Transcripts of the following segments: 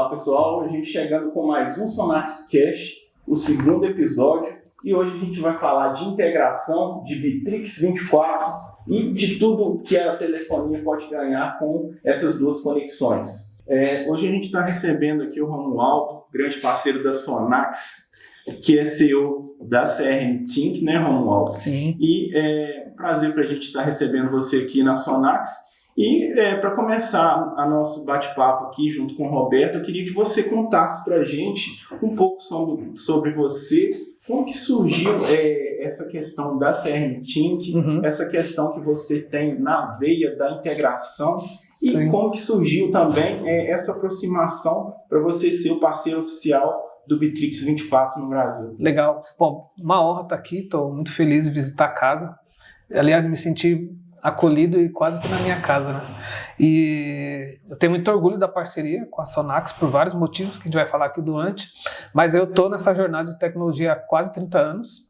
Fala pessoal, a gente chegando com mais um Sonax Cash, o segundo episódio, e hoje a gente vai falar de integração de Bitrix 24 e de tudo que a telefonia pode ganhar com essas duas conexões. Hoje a gente está recebendo aqui o Romualdo, grande parceiro da Sonax, que é CEO da CRM Think, né, Romualdo? Sim. E é um prazer para a gente estar recebendo você aqui na Sonax. E para começar a nosso bate-papo aqui junto com o Roberto, eu queria que você contasse para a gente um pouco sobre você, como que surgiu essa questão da CRM Think, essa questão que você tem na veia da integração. Sim. E como que surgiu também essa aproximação para você ser o parceiro oficial do Bitrix 24 no Brasil. Legal. Bom, uma honra estar aqui, estou muito feliz de visitar a casa. Aliás, me senti acolhido e quase que na minha casa, né? E eu tenho muito orgulho da parceria com a Sonax por vários motivos que a gente vai falar aqui durante, mas eu estou nessa jornada de tecnologia há quase 30 anos,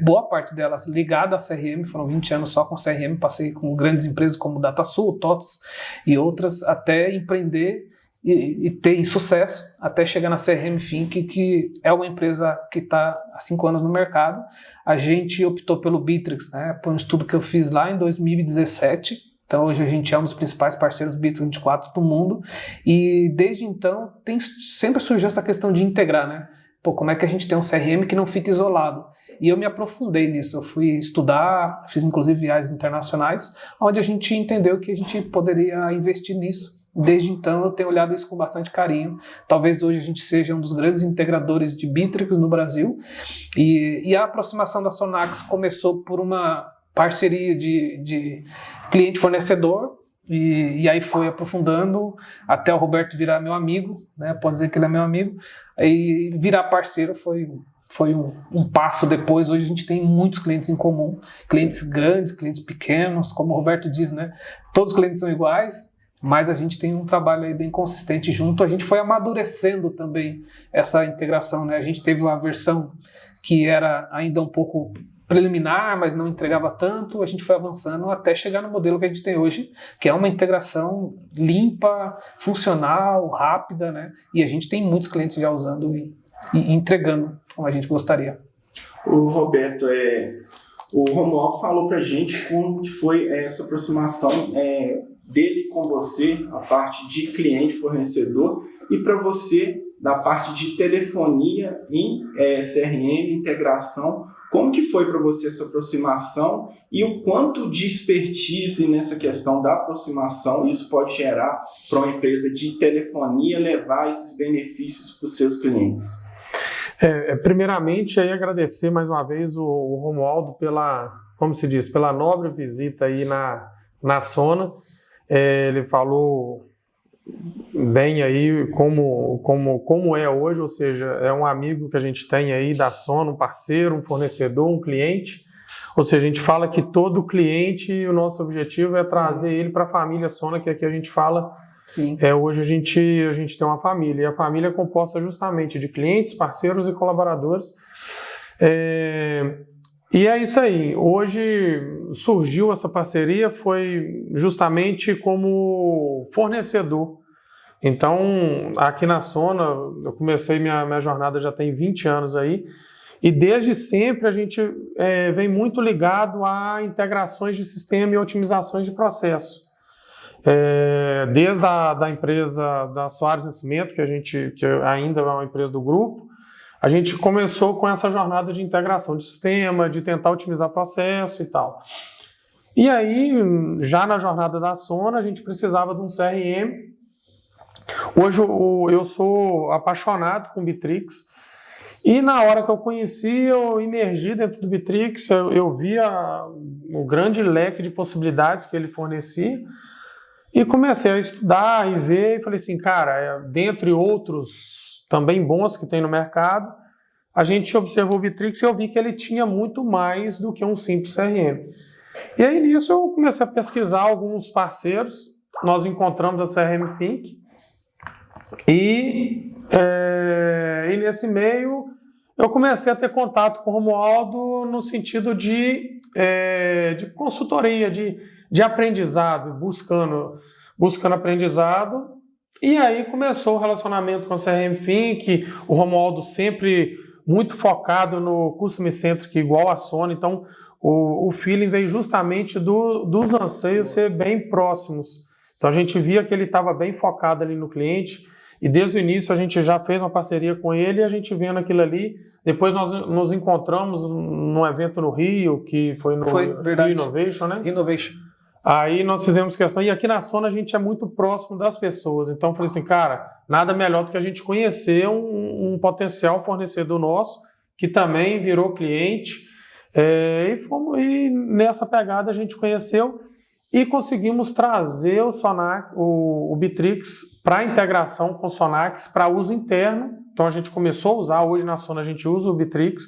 boa parte delas ligada à CRM, foram 20 anos só com CRM, passei com grandes empresas como DataSul, TOTOS e outras, até empreender e ter sucesso até chegar na CRM Think, que é uma empresa que está há 5 anos no mercado. A gente optou pelo Bitrix, né, por um estudo que eu fiz lá em 2017. Então hoje a gente é um dos principais parceiros do Bitrix 24 do mundo e desde então sempre surgiu essa questão de integrar, né? Pô, como é que a gente tem um CRM que não fica isolado? E eu me aprofundei nisso, eu fui estudar, fiz inclusive viagens internacionais, onde a gente entendeu que a gente poderia investir nisso. Desde então eu tenho olhado isso com bastante carinho. Talvez hoje a gente seja um dos grandes integradores de Bitrix no Brasil. E a aproximação da Sonax começou por uma parceria de cliente-fornecedor. E aí foi aprofundando até o Roberto virar meu amigo, né? Posso dizer que ele é meu amigo. Aí virar parceiro foi um passo depois. Hoje a gente tem muitos clientes em comum. Clientes grandes, clientes pequenos. Como o Roberto diz, né? Todos os clientes são iguais. Mas a gente tem um trabalho aí bem consistente junto. A gente foi amadurecendo também essa integração, né? A gente teve uma versão que era ainda um pouco preliminar, mas não entregava tanto. A gente foi avançando até chegar no modelo que a gente tem hoje, que é uma integração limpa, funcional, rápida, né? E a gente tem muitos clientes já usando e entregando como a gente gostaria. O Roberto, o Romualdo falou pra gente como que foi essa aproximação dele com você, a parte de cliente fornecedor, e para você da parte de telefonia em CRM, integração. Como que foi para você essa aproximação e o quanto de expertise nessa questão da aproximação isso pode gerar para uma empresa de telefonia levar esses benefícios para os seus clientes? Primeiramente, aí agradecer mais uma vez o Romualdo pela nobre visita aí na Sona. Ele falou bem aí como é hoje, ou seja, é um amigo que a gente tem aí da Sona, um parceiro, um fornecedor, um cliente. Ou seja, a gente fala que todo cliente, o nosso objetivo é trazer ele para a família Sona, que aqui a gente fala. Sim. Hoje a gente tem uma família, e a família é composta justamente de clientes, parceiros e colaboradores. E é isso aí. Hoje surgiu essa parceria, foi justamente como fornecedor. Então, aqui na Sona, eu comecei minha jornada já tem 20 anos aí, e desde sempre a gente vem muito ligado a integrações de sistema e otimizações de processo. Desde da empresa da Soares Nascimento, que ainda é uma empresa do grupo, a gente começou com essa jornada de integração de sistema, de tentar otimizar processo e tal. E aí, já na jornada da Sona, a gente precisava de um CRM. Hoje eu sou apaixonado com o Bitrix. E na hora que eu conheci, eu imergi dentro do Bitrix, eu via o grande leque de possibilidades que ele fornecia. E comecei a estudar e ver, e falei assim, cara, dentre outros também bons que tem no mercado, a gente observou o Bitrix e eu vi que ele tinha muito mais do que um simples CRM. E aí nisso eu comecei a pesquisar alguns parceiros, nós encontramos a CRM Think, e nesse meio eu comecei a ter contato com o Romualdo no sentido de consultoria, de aprendizado, buscando aprendizado. E aí começou o relacionamento com a CRM Think, o Romualdo sempre muito focado no Customer Centric igual a Sony, então o feeling veio justamente dos anseios ser bem próximos. Então a gente via que ele estava bem focado ali no cliente e desde o início a gente já fez uma parceria com ele e a gente vendo aquilo ali. Depois nós nos encontramos num evento no Rio, que foi no Rio Innovation, né? Innovation. Aí nós fizemos questão, e aqui na Sona a gente é muito próximo das pessoas, então eu falei assim, cara, nada melhor do que a gente conhecer um potencial fornecedor nosso, que também virou cliente, e nessa pegada a gente conheceu e conseguimos trazer o Bitrix para integração com o Sonax para uso interno. Então a gente começou a usar, hoje na Sona a gente usa o Bitrix,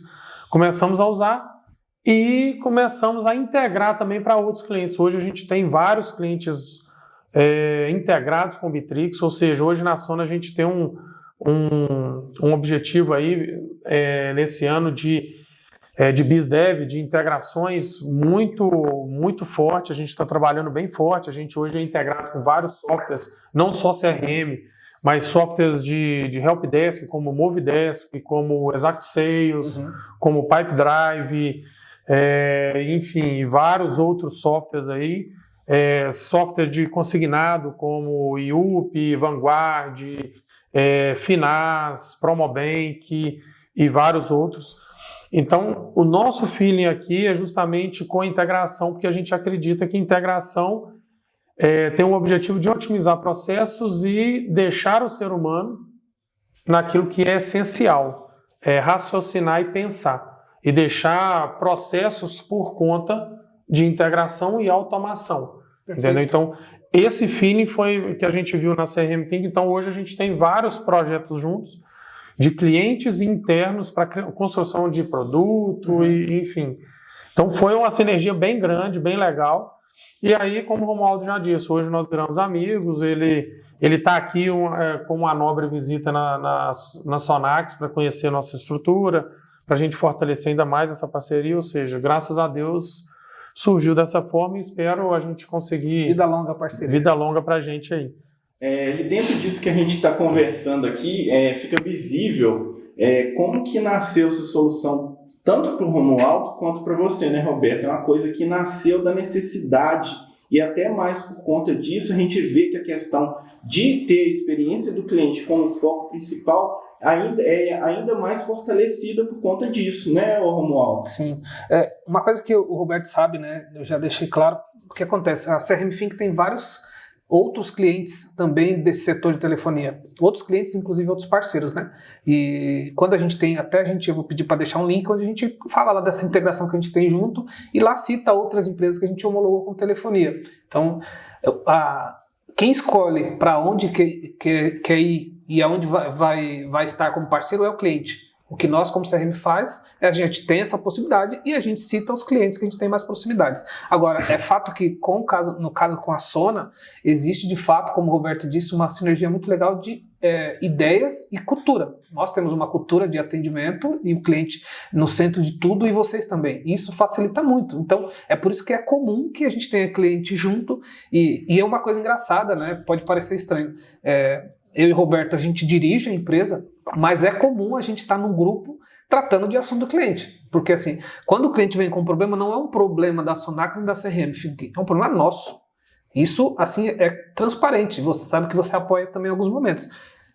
começamos a usar e começamos a integrar também para outros clientes. Hoje a gente tem vários clientes integrados com o Bitrix, ou seja, hoje na Sona a gente tem um objetivo aí nesse ano de BizDev, de integrações muito forte. A gente está trabalhando bem forte, a gente hoje é integrado com vários softwares, não só CRM, mas softwares de Helpdesk, como Movidesk, como Exact Sales, como Pipedrive, enfim, vários outros softwares aí, software de consignado como IUP, Vanguard, Finaz, Promobank e vários outros. Então, o nosso feeling aqui é justamente com a integração, porque a gente acredita que integração tem o objetivo de otimizar processos e deixar o ser humano naquilo que é essencial, raciocinar e pensar. E deixar processos por conta de integração e automação. Entendeu? Então, esse feeling foi que a gente viu na CRM Think. Então, hoje a gente tem vários projetos juntos, de clientes internos para construção de produto, e, enfim. Então, foi uma sinergia bem grande, bem legal. E aí, como o Romualdo já disse, hoje nós viramos amigos, ele está aqui com uma nobre visita na Sonax para conhecer a nossa estrutura, para a gente fortalecer ainda mais essa parceria, ou seja, graças a Deus surgiu dessa forma e espero a gente conseguir... Vida longa, parceria. Vida longa para a gente aí. E dentro disso que a gente está conversando aqui, fica visível como que nasceu essa solução, tanto para o Romualdo quanto para você, né, Roberto? É uma coisa que nasceu da necessidade e até mais por conta disso a gente vê que a questão de ter a experiência do cliente como foco principal ainda mais fortalecida por conta disso, né, Romualdo? Sim. Uma coisa que o Roberto sabe, né, eu já deixei claro, o que acontece, a CRM Think tem vários outros clientes também desse setor de telefonia, outros clientes, inclusive outros parceiros, né, e quando a gente tem, eu vou pedir para deixar um link onde a gente fala lá dessa integração que a gente tem junto, e lá cita outras empresas que a gente homologou com telefonia. Então, quem escolhe para onde quer ir e aonde vai estar como parceiro é o cliente. O que nós, como CRM, faz é a gente tem essa possibilidade e a gente cita os clientes que a gente tem mais proximidades. Agora, é fato que, no caso com a Sona, existe de fato, como o Roberto disse, uma sinergia muito legal de ideias e cultura. Nós temos uma cultura de atendimento e o cliente no centro de tudo e vocês também. Isso facilita muito. Então, é por isso que é comum que a gente tenha cliente junto e é uma coisa engraçada, né? Pode parecer estranho. Eu e o Roberto, a gente dirige a empresa, mas é comum a gente estar num grupo tratando de assunto do cliente. Porque, assim, quando o cliente vem com um problema, não é um problema da Sonax nem da CRM, é um problema nosso. Isso, assim, é transparente. Você sabe que você apoia também em alguns momentos.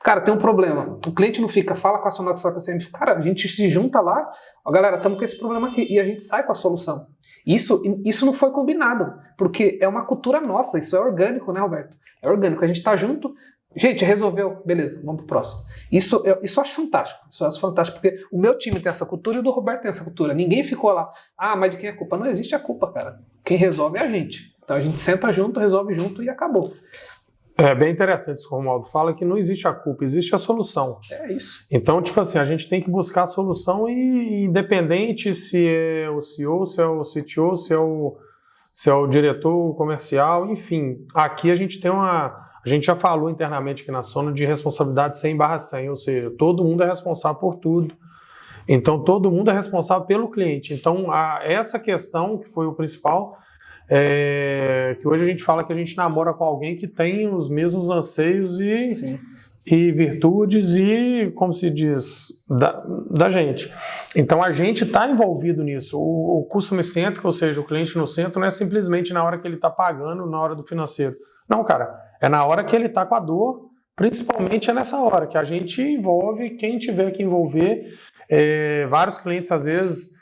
Cara, tem um problema. O cliente não fala com a Sonax, fala com a CRM. Cara, a gente se junta lá, galera, estamos com esse problema aqui. E a gente sai com a solução. Isso não foi combinado, porque é uma cultura nossa. Isso é orgânico, né, Roberto? É orgânico. A gente está junto. Gente, resolveu, beleza, vamos pro próximo. Isso eu acho fantástico. Isso eu acho fantástico, porque o meu time tem essa cultura e o do Roberto tem essa cultura. Ninguém ficou lá, mas de quem é a culpa? Não existe a culpa, cara. Quem resolve é a gente. Então a gente senta junto, resolve junto e acabou. É bem interessante isso que o Romualdo fala, que não existe a culpa, existe a solução. É isso. Então, tipo assim, a gente tem que buscar a solução e independente se é o CEO, se é o CTO, se é o diretor comercial, enfim. Aqui a gente tem a gente já falou internamente aqui na Sona de responsabilidade 100/100, ou seja, todo mundo é responsável por tudo. Então, todo mundo é responsável pelo cliente. Então, essa questão, que foi o principal, É que hoje a gente fala que a gente namora com alguém que tem os mesmos anseios Sim. e virtudes e, como se diz, da gente. Então a gente está envolvido nisso. O customer centric, ou seja, o cliente no centro, não é simplesmente na hora que ele está pagando, na hora do financeiro. Não, cara, é na hora que ele está com a dor, principalmente é nessa hora que a gente envolve quem tiver que envolver. Vários clientes, às vezes,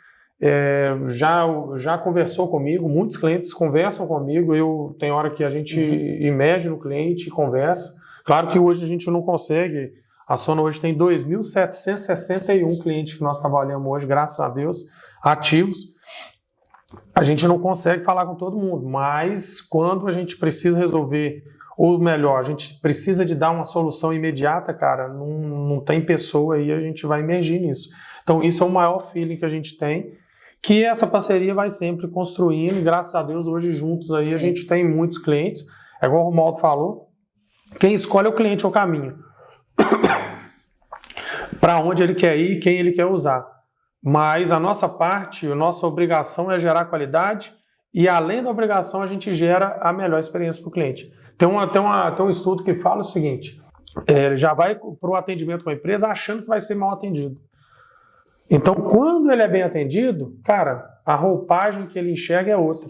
já conversou comigo, muitos clientes conversam comigo, tem hora que a gente emerge no cliente e conversa. Claro que hoje a gente não consegue, a Sona hoje tem 2.761 clientes que nós trabalhamos hoje, graças a Deus, ativos. A gente não consegue falar com todo mundo, mas quando a gente precisa resolver, ou melhor, a gente precisa de dar uma solução imediata, cara, não tem pessoa aí, a gente vai emergir nisso. Então isso é o maior feeling que a gente tem, que essa parceria vai sempre construindo, e graças a Deus hoje juntos aí Sim. A gente tem muitos clientes, é igual o Romualdo falou, quem escolhe é o cliente, é o caminho. Para onde ele quer ir, quem ele quer usar. Mas a nossa parte, a nossa obrigação é gerar qualidade e, além da obrigação, a gente gera a melhor experiência para o cliente. Tem um estudo que fala o seguinte, já vai para o atendimento com a empresa achando que vai ser mal atendido. Então, quando ele é bem atendido, cara, a roupagem que ele enxerga é outra.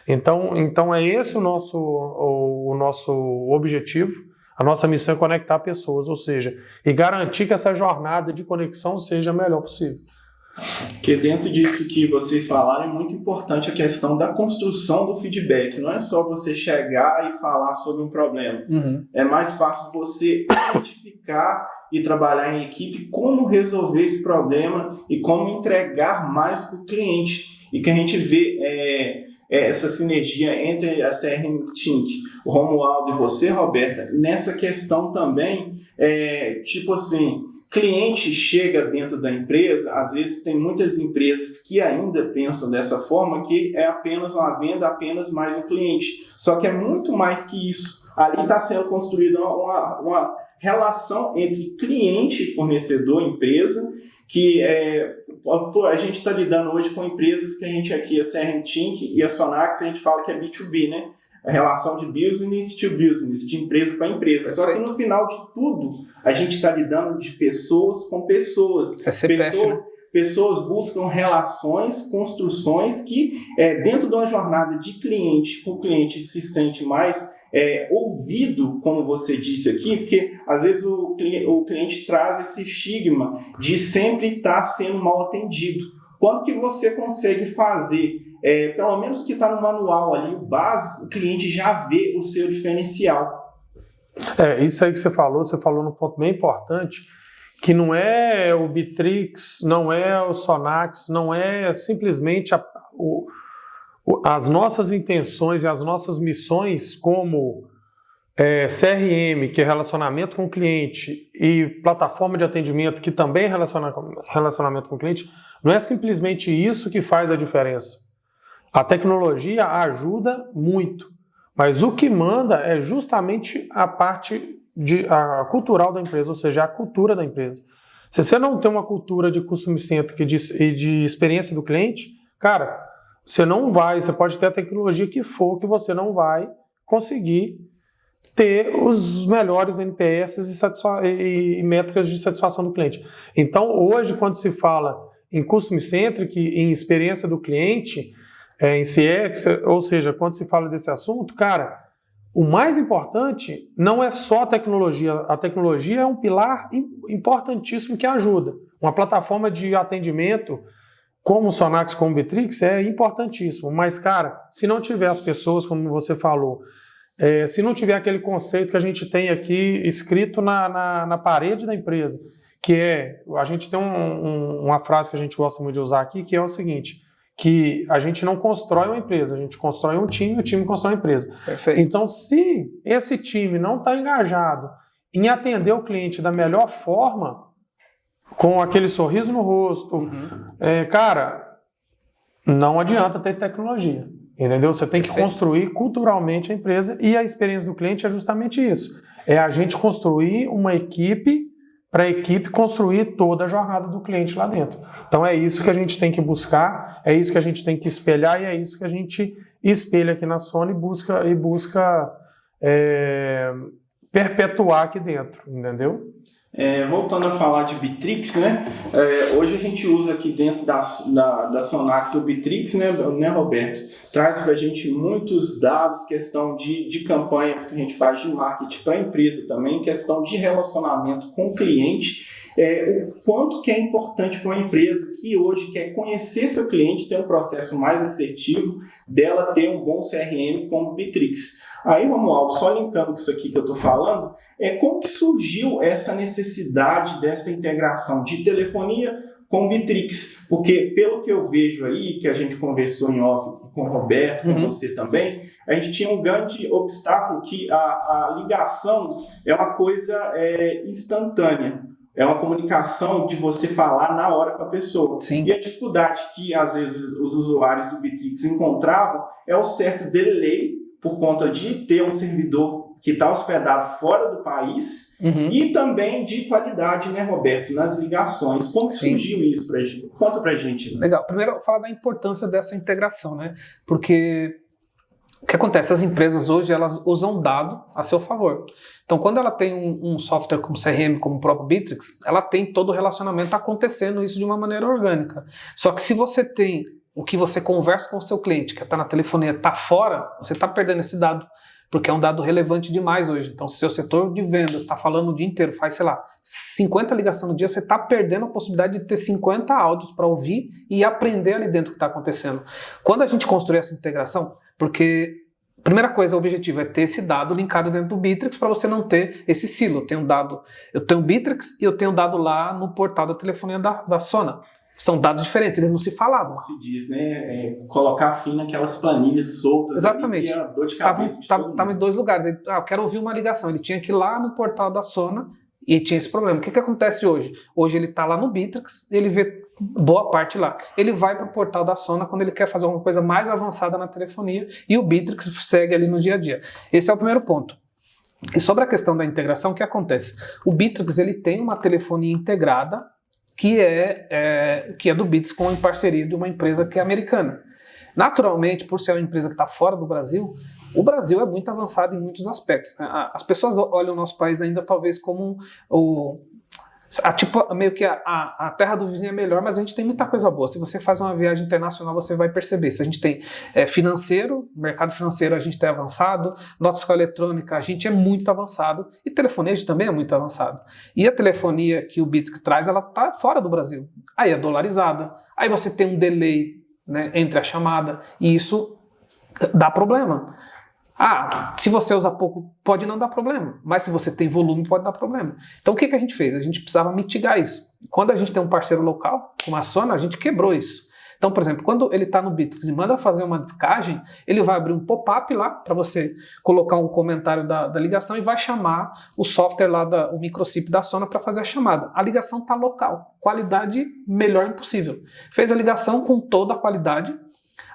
Então é esse o nosso objetivo, a nossa missão é conectar pessoas, ou seja, e garantir que essa jornada de conexão seja a melhor possível. Porque dentro disso que vocês falaram é muito importante a questão da construção do feedback. Não é só você chegar e falar sobre um problema. É mais fácil você identificar e trabalhar em equipe como resolver esse problema e como entregar mais para o cliente. E que a gente vê essa sinergia entre a CRM Think, o Romualdo e você, Roberta, nessa questão também, tipo assim, cliente chega dentro da empresa, às vezes tem muitas empresas que ainda pensam dessa forma, que é apenas uma venda, apenas mais um cliente. Só que é muito mais que isso. Ali está sendo construída uma relação entre cliente e fornecedor, empresa, que a gente está lidando hoje com empresas que a gente aqui, a CRM Think e a Sonax, a gente fala que é B2B, né? A relação de business to business, de empresa para empresa. Perfeito. Só que no final de tudo, a gente está lidando de pessoas com pessoas. Pessoas buscam relações, construções que, dentro de uma jornada de cliente, o cliente se sente mais ouvido, como você disse aqui, porque às vezes o cliente traz esse estigma de sempre estar sendo mal atendido. Quando que você consegue fazer, pelo menos que está no manual ali, o básico, o cliente já vê o seu diferencial. Isso aí que você falou num ponto bem importante, que não é o Bitrix, não é o Sonax, não é simplesmente as nossas intenções e as nossas missões como CRM, que é relacionamento com o cliente, e plataforma de atendimento, que também é relacionamento com o cliente, não é simplesmente isso que faz a diferença. A tecnologia ajuda muito, mas o que manda é justamente a parte a cultural da empresa, ou seja, a cultura da empresa. Se você não tem uma cultura de customer centric e de experiência do cliente, cara, você pode ter a tecnologia que for, que você não vai conseguir ter os melhores NPS e métricas de satisfação do cliente. Então, hoje, quando se fala em customer centric, em experiência do cliente, em CX, ou seja, quando se fala desse assunto, cara, o mais importante não é só a tecnologia é um pilar importantíssimo que ajuda. Uma plataforma de atendimento como o Sonax, como o Bitrix, é importantíssimo, mas, cara, se não tiver as pessoas, como você falou, se não tiver aquele conceito que a gente tem aqui escrito na parede da empresa, que a gente tem uma frase que a gente gosta muito de usar aqui, que é o seguinte, que a gente não constrói uma empresa, a gente constrói um time e o time constrói uma empresa. Perfeito. Então, se esse time não está engajado em atender o cliente da melhor forma, com aquele sorriso no rosto, cara, não adianta ter tecnologia, entendeu? Você tem que construir culturalmente a empresa e a experiência do cliente é justamente isso. É a gente construir uma equipe para a equipe construir toda a jornada do cliente lá dentro. Então é isso que a gente tem que buscar, é isso que a gente tem que espelhar e é isso que a gente espelha aqui na Sona e busca perpetuar aqui dentro, entendeu? Voltando a falar de Bitrix, né? Hoje a gente usa aqui dentro da Sonax o Bitrix, né, Roberto? Traz para a gente muitos dados, questão de campanhas que a gente faz de marketing para a empresa também, questão de relacionamento com o cliente, o quanto que é importante para uma empresa que hoje quer conhecer seu cliente, ter um processo mais assertivo, dela ter um bom CRM como o Bitrix. Aí, Romualdo, só linkando com isso aqui que eu estou falando, como que surgiu essa necessidade dessa integração de telefonia com o Bitrix? Porque, pelo que eu vejo aí, que a gente conversou em off com o Roberto, com você também, a gente tinha um grande obstáculo que a ligação é uma coisa instantânea. É uma comunicação de você falar na hora com a pessoa. Sim. E a dificuldade que, às vezes, os usuários do Bitrix encontravam é o certo delay por conta de ter um servidor que está hospedado fora do país e também de qualidade, né, Roberto, nas ligações. Como surgiu isso pra gente? Conta pra gente. Né? Legal. Primeiro, eu falar da importância dessa integração, né? Porque o que acontece? As empresas hoje, elas usam dado a seu favor. Então, quando ela tem um software como CRM, como o próprio Bitrix, ela tem todo o relacionamento acontecendo isso de uma maneira orgânica. Só que se você tem o que você conversa com o seu cliente, que está na telefonia, está fora, você está perdendo esse dado, porque é um dado relevante demais hoje. Então, se o seu setor de vendas está falando o dia inteiro, faz, 50 ligações no dia, você está perdendo a possibilidade de ter 50 áudios para ouvir e aprender ali dentro o que está acontecendo. Quando a gente construiu essa integração, porque primeira coisa, o objetivo é ter esse dado linkado dentro do Bitrix para você não ter esse silo. Eu tenho o Bitrix e eu tenho o dado lá no portal da telefonia da Sona. São dados diferentes, eles não se falavam. Se diz, né? Colocar fim naquelas planilhas soltas. Exatamente. Ali, dor de cabeça. Estava em dois lugares. Eu quero ouvir uma ligação. Ele tinha que ir lá no portal da Sona e tinha esse problema. O que acontece hoje? Hoje ele está lá no Bitrix, ele vê boa parte lá. Ele vai para o portal da Sona quando ele quer fazer alguma coisa mais avançada na telefonia e o Bitrix segue ali no dia a dia. Esse é o primeiro ponto. E sobre a questão da integração, o que acontece? O Bitrix ele tem uma telefonia integrada que é do Bitrix em parceria de uma empresa que é americana. Naturalmente, por ser uma empresa que está fora do Brasil, o Brasil é muito avançado em muitos aspectos. Né? As pessoas olham o nosso país ainda talvez como meio que a terra do vizinho é melhor, mas a gente tem muita coisa boa. Se você faz uma viagem internacional, você vai perceber. Se a gente tem mercado financeiro a gente tem avançado, nota fiscal eletrônica a gente é muito avançado e telefonia a gente também é muito avançado. E a telefonia que o Bitrix traz, ela está fora do Brasil. Aí é dolarizada, aí você tem um delay, né, entre a chamada e isso dá problema. Se você usa pouco, pode não dar problema, mas se você tem volume, pode dar problema. Então o que a gente fez? A gente precisava mitigar isso. Quando a gente tem um parceiro local, como a Sona, a gente quebrou isso. Então, por exemplo, quando ele está no Bitrix e manda fazer uma descagem, ele vai abrir um pop-up lá para você colocar um comentário da ligação e vai chamar o software lá, o microchip da Sona para fazer a chamada. A ligação está local, qualidade melhor impossível. Fez a ligação com toda a qualidade.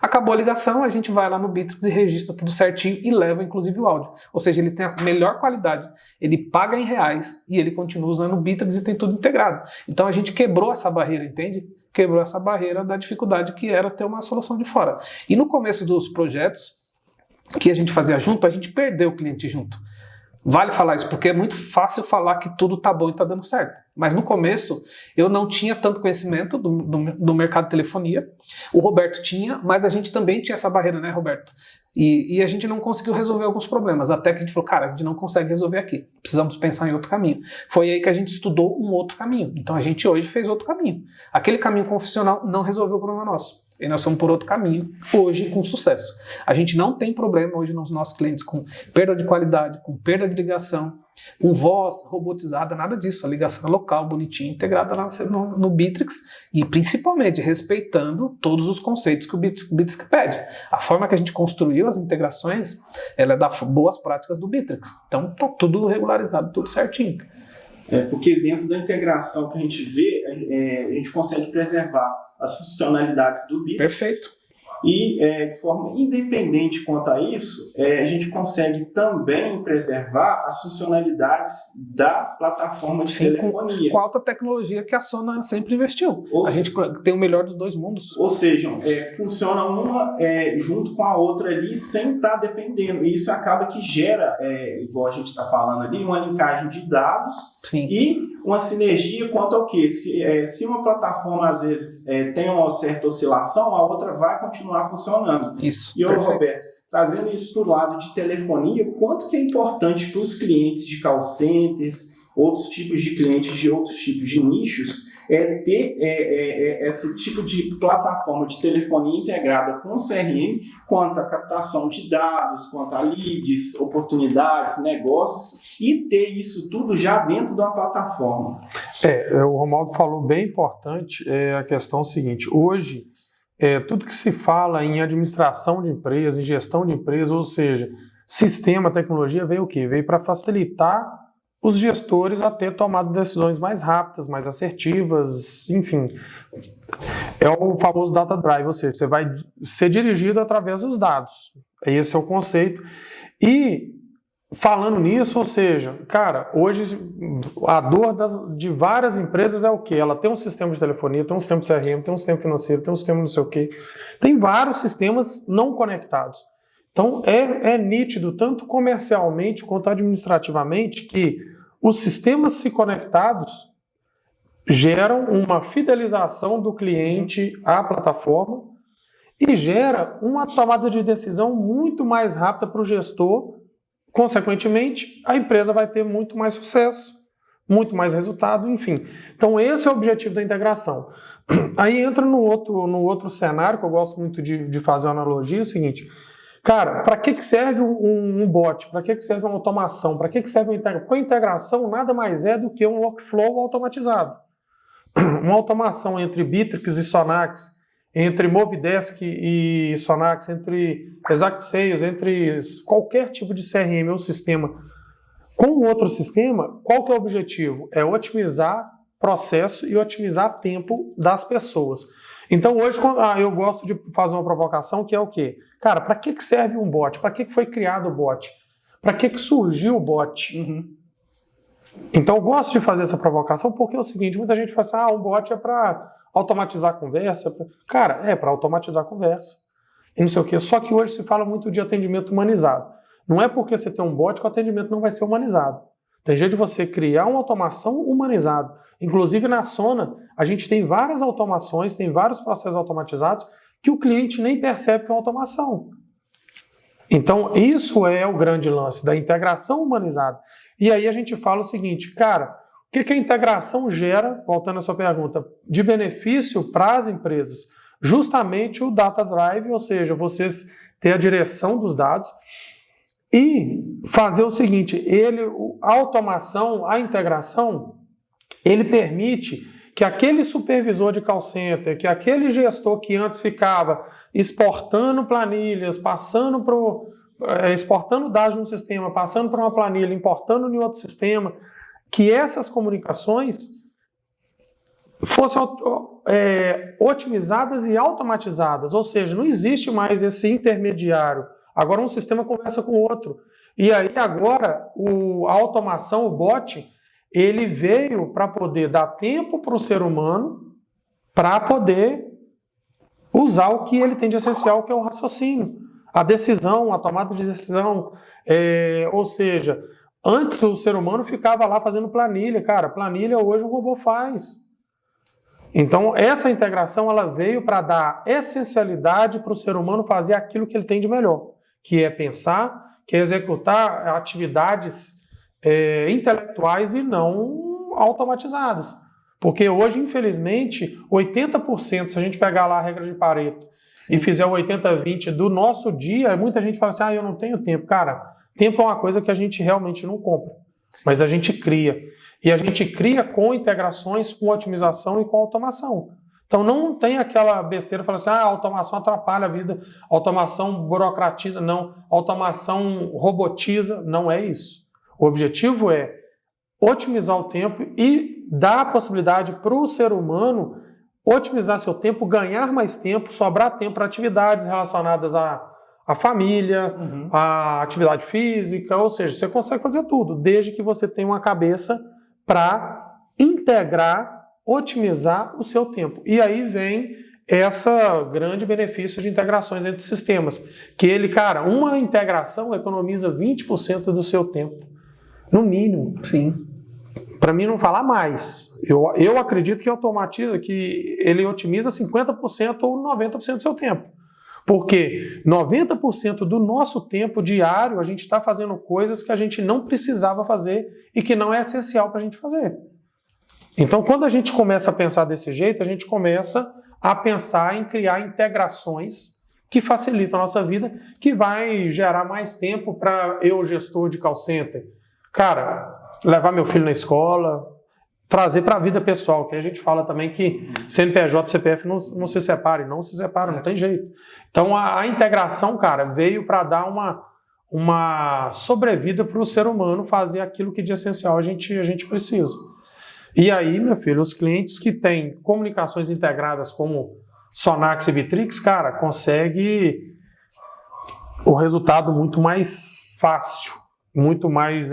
Acabou a ligação, a gente vai lá no Bitrix e registra tudo certinho e leva inclusive o áudio. Ou seja, ele tem a melhor qualidade, ele paga em reais e ele continua usando o Bitrix e tem tudo integrado. Então a gente quebrou essa barreira, entende? Quebrou essa barreira da dificuldade que era ter uma solução de fora. E no começo dos projetos que a gente fazia junto, a gente perdeu o cliente junto. Vale falar isso, porque é muito fácil falar que tudo tá bom e tá dando certo. Mas no começo, eu não tinha tanto conhecimento do mercado de telefonia. O Roberto tinha, mas a gente também tinha essa barreira, né, Roberto? E a gente não conseguiu resolver alguns problemas. Até que a gente falou, cara, a gente não consegue resolver aqui. Precisamos pensar em outro caminho. Foi aí que a gente estudou um outro caminho. Então a gente hoje fez outro caminho. Aquele caminho convencional não resolveu o problema nosso. E nós somos por outro caminho, hoje com sucesso. A gente não tem problema hoje nos nossos clientes com perda de qualidade, com perda de ligação, com voz robotizada, nada disso. A ligação é local, bonitinha, integrada lá no Bitrix e principalmente respeitando todos os conceitos que o Bitrix pede. A forma que a gente construiu as integrações, ela é das boas práticas do Bitrix. Então tá tudo regularizado, tudo certinho. Porque dentro da integração que a gente vê, a gente consegue preservar as funcionalidades do Bitrix. Perfeito. E, de forma independente quanto a isso, a gente consegue também preservar as funcionalidades da plataforma de telefonia. Com alta tecnologia que a Sona sempre investiu. A gente tem o melhor dos dois mundos. Ou seja, funciona uma junto com a outra ali, sem estar dependendo. E isso acaba que gera, igual a gente está falando ali, uma linkagem de dados. Sim. E uma sinergia quanto ao quê? Se uma plataforma, às vezes, tem uma certa oscilação, a outra vai continuar funcionando. Isso, e, Roberto, trazendo isso para o lado de telefonia, quanto que é importante para os clientes de call centers, outros tipos de clientes de outros tipos de nichos, ter esse tipo de plataforma de telefonia integrada com o CRM, quanto à captação de dados, quanto a leads, oportunidades, negócios, e ter isso tudo já dentro de uma plataforma. O Romualdo falou bem importante, a questão seguinte: hoje, tudo que se fala em administração de empresa, em gestão de empresa, ou seja, sistema, tecnologia, veio o quê? Veio para facilitar os gestores a ter tomado decisões mais rápidas, mais assertivas, enfim. É o famoso data drive, ou seja, você vai ser dirigido através dos dados. Esse é o conceito. E falando nisso, ou seja, cara, hoje a dor de várias empresas é o quê? Ela tem um sistema de telefonia, tem um sistema de CRM, tem um sistema financeiro, tem um sistema não sei o quê. Tem vários sistemas não conectados. Então, é nítido, tanto comercialmente quanto administrativamente, que os sistemas se conectados geram uma fidelização do cliente à plataforma e gera uma tomada de decisão muito mais rápida para o gestor. Consequentemente, a empresa vai ter muito mais sucesso, muito mais resultado, enfim. Então, esse é o objetivo da integração. Aí entra no outro cenário, que eu gosto muito de fazer uma analogia, é o seguinte: cara, para que serve um bot? Para que serve uma automação? Para que serve uma integração? Porque a integração nada mais é do que um workflow automatizado. Uma automação entre Bittrex e Sonax, entre Movidesk e Sonax, entre ExactSales, entre qualquer tipo de CRM ou sistema com outro sistema, qual que é o objetivo? É otimizar processo e otimizar tempo das pessoas. Então hoje eu gosto de fazer uma provocação que é o quê? Cara, para que serve um bot? Para que foi criado o bot? Para que surgiu o bot? Uhum. Então eu gosto de fazer essa provocação porque é o seguinte: muita gente fala assim, um bot é para automatizar a conversa. Cara, é para automatizar a conversa. E não sei o quê. Só que hoje se fala muito de atendimento humanizado. Não é porque você tem um bot que o atendimento não vai ser humanizado. Tem jeito de você criar uma automação humanizada. Inclusive na Sona, a gente tem várias automações, tem vários processos automatizados que o cliente nem percebe que é uma automação. Então, isso é o grande lance da integração humanizada. E aí a gente fala o seguinte, cara, o que a integração gera, voltando à sua pergunta, de benefício para as empresas? Justamente o data drive, ou seja, vocês ter a direção dos dados e fazer o seguinte, a automação, a integração, ele permite que aquele supervisor de call center, que aquele gestor que antes ficava exportando planilhas, exportando dados de um sistema, passando para uma planilha, importando em outro sistema, que essas comunicações fossem otimizadas e automatizadas, ou seja, não existe mais esse intermediário. Agora um sistema conversa com o outro. E aí agora a automação, o bot, ele veio para poder dar tempo para o ser humano para poder usar o que ele tem de essencial, que é o raciocínio, a decisão, a tomada de decisão. Ou seja, antes o ser humano ficava lá fazendo planilha. Cara, planilha hoje o robô faz. Então essa integração ela veio para dar essencialidade para o ser humano fazer aquilo que ele tem de melhor, que é pensar, que é executar atividades intelectuais e não automatizadas. Porque hoje, infelizmente, 80%, se a gente pegar lá a regra de Pareto e fizer o 80-20 do nosso dia, muita gente fala assim, eu não tenho tempo. Cara, tempo é uma coisa que a gente realmente não compra, mas a gente cria. E a gente cria com integrações, com otimização e com automação. Então não tem aquela besteira de falar assim, a automação atrapalha a vida, automação burocratiza, não, automação robotiza, não é isso. O objetivo é otimizar o tempo e dar a possibilidade para o ser humano otimizar seu tempo, ganhar mais tempo, sobrar tempo para atividades relacionadas à família, à atividade física, ou seja, você consegue fazer tudo, desde que você tenha uma cabeça para integrar, otimizar o seu tempo. E aí vem essa grande benefício de integrações entre sistemas, que ele, cara, uma integração economiza 20% do seu tempo, no mínimo. Sim. Para mim não falar mais. Eu acredito que ele otimiza 50% ou 90% do seu tempo. Porque 90% do nosso tempo diário a gente está fazendo coisas que a gente não precisava fazer e que não é essencial para a gente fazer. Então, quando a gente começa a pensar desse jeito, a gente começa a pensar em criar integrações que facilitam a nossa vida, que vai gerar mais tempo para eu, gestor de call center, cara, levar meu filho na escola, trazer para a vida pessoal, que a gente fala também que CNPJ e CPF não se separam, não tem jeito. Então a integração, cara, veio para dar uma sobrevida para o ser humano fazer aquilo que de essencial a gente precisa. E aí, meu filho, os clientes que têm comunicações integradas como Sonax e Bitrix, cara, consegue o resultado muito mais fácil, muito mais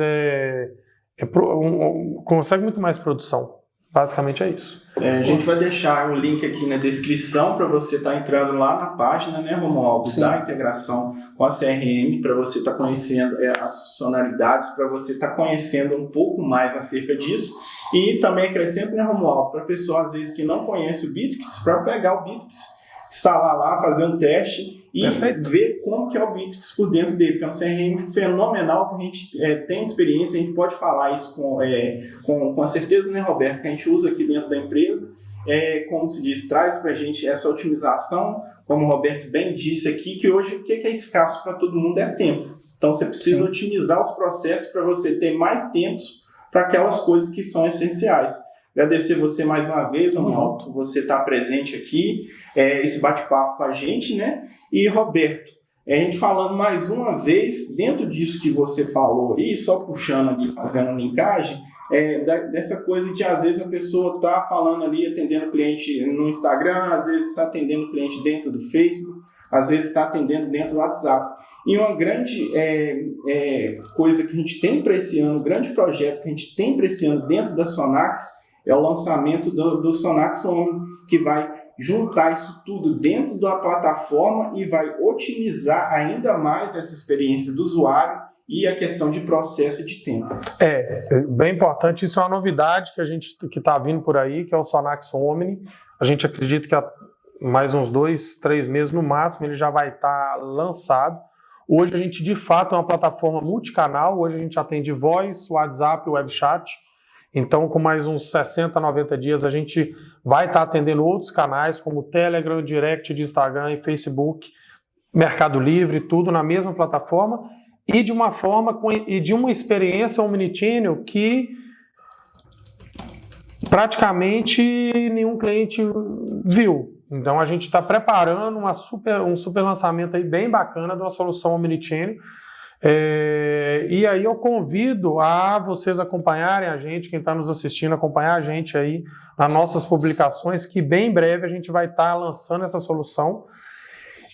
consegue muito mais produção. Basicamente é isso. A gente vai deixar o link aqui na descrição para você estar entrando lá na página, né, Romualdo, da integração com a CRM, para você estar conhecendo as funcionalidades, para você estar conhecendo um pouco mais acerca disso. E também acrescento, né, Romualdo, para a pessoa às vezes que não conhece o Bitrix, para pegar o Bitrix, instalar lá, fazer um teste e ver como que é o Bitrix por dentro dele, porque é um CRM fenomenal, que a gente tem experiência, a gente pode falar isso com certeza, né, Roberto, que a gente usa aqui dentro da empresa, como se diz, traz para a gente essa otimização, como o Roberto bem disse aqui, que hoje o que é escasso para todo mundo é tempo. Então você precisa otimizar os processos para você ter mais tempo para aquelas coisas que são essenciais. Agradecer você mais uma vez, Romualdo, você está presente aqui, esse bate-papo com a gente, né? E, Roberto, a gente falando mais uma vez, dentro disso que você falou aí, só puxando ali, fazendo linkagem, dessa coisa de, às vezes, a pessoa está falando ali, atendendo o cliente no Instagram, às vezes está atendendo o cliente dentro do Facebook, às vezes está atendendo dentro do WhatsApp. E uma grande coisa que a gente tem para esse ano, um grande projeto que a gente tem para esse ano dentro da Sonax, é o lançamento do Sonax Omni, que vai juntar isso tudo dentro da plataforma e vai otimizar ainda mais essa experiência do usuário e a questão de processo e de tempo. Bem importante, isso é uma novidade que está vindo por aí, que é o Sonax Omni. A gente acredita que há mais uns 2-3 meses no máximo ele já vai estar lançado. Hoje a gente de fato é uma plataforma multicanal, hoje a gente atende voz, WhatsApp e webchat. Então, com mais uns 60, 90 dias, a gente vai estar atendendo outros canais, como Telegram, Direct de Instagram e Facebook, Mercado Livre, tudo na mesma plataforma, e de uma forma e de uma experiência omnichannel que praticamente nenhum cliente viu. Então, a gente está preparando um super lançamento aí bem bacana de uma solução omnichannel. E aí eu convido a vocês acompanharem a gente, quem está nos assistindo, acompanhar a gente aí nas nossas publicações, que bem em breve a gente vai estar lançando essa solução.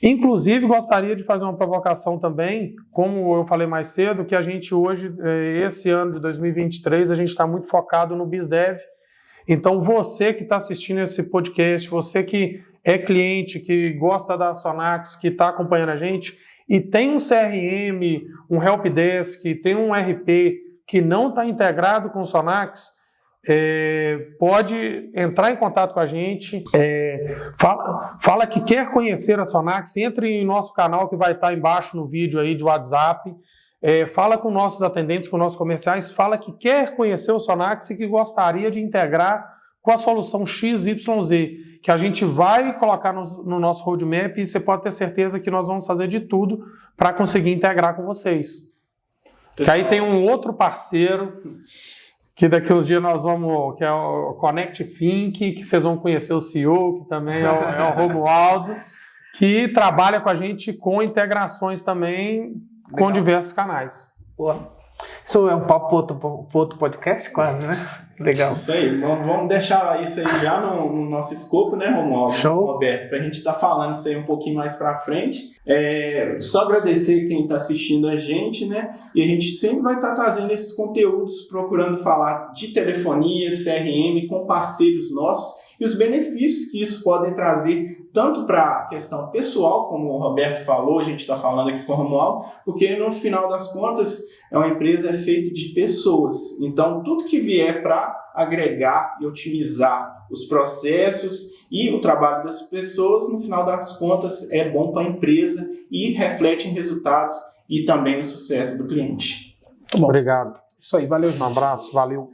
Inclusive, gostaria de fazer uma provocação também, como eu falei mais cedo, que a gente hoje, esse ano de 2023, a gente está muito focado no BizDev. Então, você que está assistindo esse podcast, você que é cliente, que gosta da Sonax, que está acompanhando a gente, e tem um CRM, um Helpdesk, tem um RP que não está integrado com o Sonax, pode entrar em contato com a gente, fala que quer conhecer a Sonax, entre em nosso canal que vai estar embaixo no vídeo aí de WhatsApp, fala com nossos atendentes, com nossos comerciais, fala que quer conhecer o Sonax e que gostaria de integrar com a solução XYZ, que a gente vai colocar no nosso roadmap, e você pode ter certeza que nós vamos fazer de tudo para conseguir integrar com vocês. Que aí tem um outro parceiro, que daqui uns dias nós vamos, que é o Connect Think, que vocês vão conhecer o CEO, que também é o Romualdo, que trabalha com a gente com integrações também com diversos canais. Boa. Isso é um papo pro outro podcast, quase, né? Legal. Isso aí, vamos deixar isso aí já no nosso escopo, né, Romualdo? Show. Roberto, para a gente estar falando isso aí um pouquinho mais para frente. Só agradecer quem está assistindo a gente, né? E a gente sempre vai estar trazendo esses conteúdos, procurando falar de telefonia, CRM, com parceiros nossos e os benefícios que isso pode trazer, tanto para a questão pessoal, como o Roberto falou, a gente está falando aqui com o Romualdo, porque no final das contas, uma empresa é feita de pessoas. Então, tudo que vier para agregar e otimizar os processos e o trabalho das pessoas, no final das contas, é bom para a empresa e reflete em resultados e também no sucesso do cliente. Obrigado. Isso aí, valeu. Um abraço, valeu.